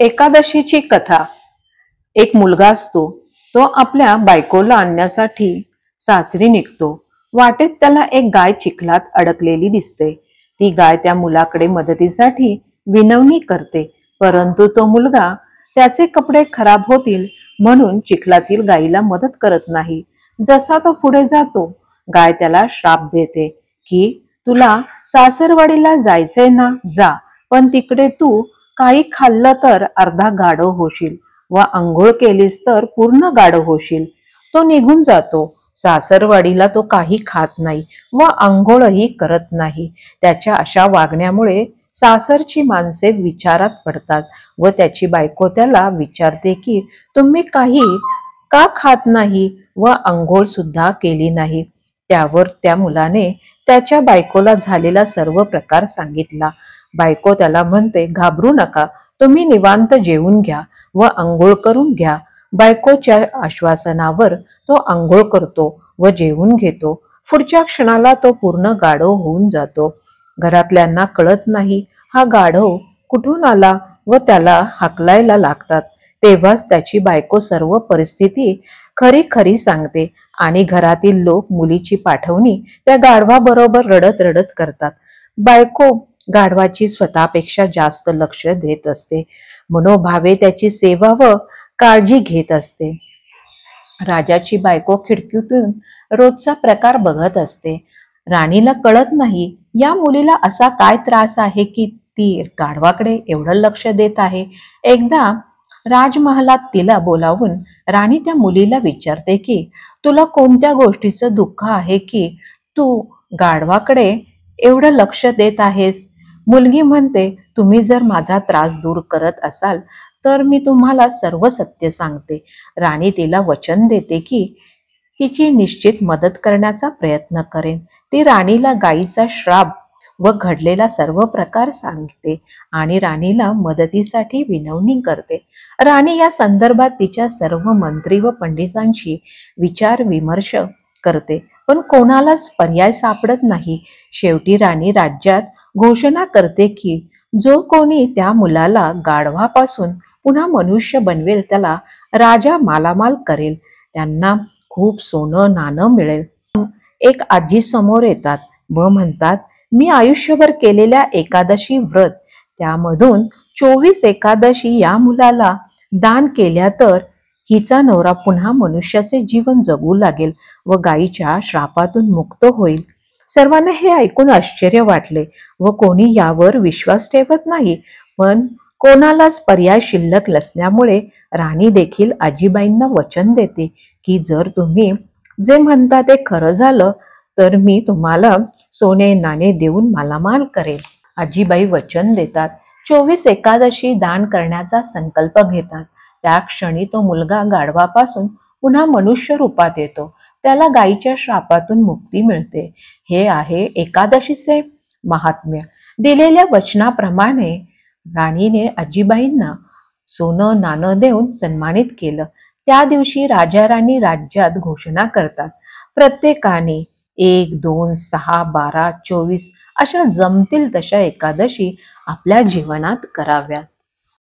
एकादशीची कथा। एक मुलगा असतो, तो आपल्या बायकोला आणण्यासाठी सासरी निघतो। वाटेत त्याला एक गाय चिखलात अडकलेली दिसते। ती गाय त्या मुलाकडे मदतीसाठी विनवणी करते, परंतु तो मुलगा त्याचे कपडे खराब होतील म्हणून चिखलातील गायीला मदत करत नाही। जसा तो पुढे जातो, गाय त्याला श्राप देते की तुला सासरवाडीला जायचंय ना, जा, पण तिकडे तू काही खाल्लं तर अर्धा गाढव होशील व अंघोळ केलीस तर पूर्ण गाढव होशील। तो निघून जातो। सासरवाडीला तो काही खात नाही व अंघोळही करत नाही। त्याच्या अशा वागण्यामुळे सासरची माणसे विचारात पडतात व त्याची बायको त्याला विचारते की तुम्ही काही का खात नाही व अंघोळ सुद्धा केली नाही। त्यावर त्या मुलाने त्याच्या बायकोला झालेला सर्व प्रकार सांगितला। बायको त्याला म्हणते, घाबरू नका, तुम्ही निवांत जेवून घ्या व अंघोळ करून घ्या। बायकोच्या आश्वासनावर तो अंघोळ करतो व जेवून घेतो। पुढच्या क्षणाला तो पूर्ण गाढव होऊन जातो। घरातल्यांना कळत नाही हा गाढव कुठून आला व त्याला हाकलायला लागतात। तेव्हाच त्याची बायको सर्व परिस्थिती खरी खरी सांगते आणि घरातील लोक मुलीची पाठवणी त्या गाढवाबरोबर रडत रडत करतात। बायको गाढवाची स्वतःपेक्षा जास्त लक्ष देत असते, मनोभावे त्याची सेवा व काळजी घेत असते। राजाची बायको खिडकीतून रोजचा प्रकार बघत असते। राणीला कळत नाही या मुलीला असा काय त्रास आहे की ती गाढवाकडे एवढं लक्ष देत आहे। एकदा राजमहालात तिला बोलावून राणी त्या मुलीला विचारते की तुला कोणत्या गोष्टीचं दुःख आहे की तू गाढवाकडे एवढं लक्ष देत आहेस। मुलगी म्हणते, तुम्ही जर माझा त्रास दूर करत असाल तर मी तुम्हाला सर्व सत्य सांगते। राणी तिला वचन देते की तिची निश्चित मदत करण्याचा प्रयत्न करेन। ती राणीला गायीचा श्राप व घडलेला सर्व प्रकार सांगते आणि राणीला मदतीसाठी विनवणी करते। राणी या संदर्भात तिच्या सर्व मंत्री व पंडितांशी विचार विमर्श करते, पण कोणालाच पर्याय सापडत नाही। शेवटी राणी राज्यात घोषणा करते की जो कोणी त्या मुलाला गाढवापासून पुन्हा मनुष्य बनवेल त्याला राजा मालामाल करेल, त्यांना खूप सोनं नाणं मिळेल। एक आजी समोर येतात व म्हणतात, मी आयुष्यभर केलेल्या एकादशी व्रत त्यामधून 24 एकादशी या मुलाला दान केल्या तर हिचा नवरा पुन्हा मनुष्याचे जीवन जगू लागेल व गायीच्या श्रापातून मुक्त होईल। सर्वांना हे ऐकून आश्चर्य वाटले व कोणी यावर विश्वास ठेवत नाही, पण कोणालाच पर्याय शिल्लक नसल्यामुळे राणी देखील आजीबाईंना वचन देते की जर तुम्ही जे म्हणता ते खरं झालं तर मी तुम्हाला सोने नाणे देऊन मालामाल करेल। आजीबाई वचन देतात। 24 एकादशी दान करण्याचा संकल्प घेतात। त्या क्षणी तो मुलगा गाढवापासून पुन्हा मनुष्य रूपात येतो। त्याला गायीच्या श्रापातून मुक्ती मिळते। हे आहे एकादशीचे महात्म्य। दिलेल्या वचनाप्रमाणे राणीने आजीबाईंना सोनं नाणं देऊन सन्मानित केलं। त्या दिवशी राजा राणी राज्यात घोषणा करतात, प्रत्येकाने 1, 2, 6, 12, 24 अशा जमतील तशा एकादशी आपल्या जीवनात कराव्यात।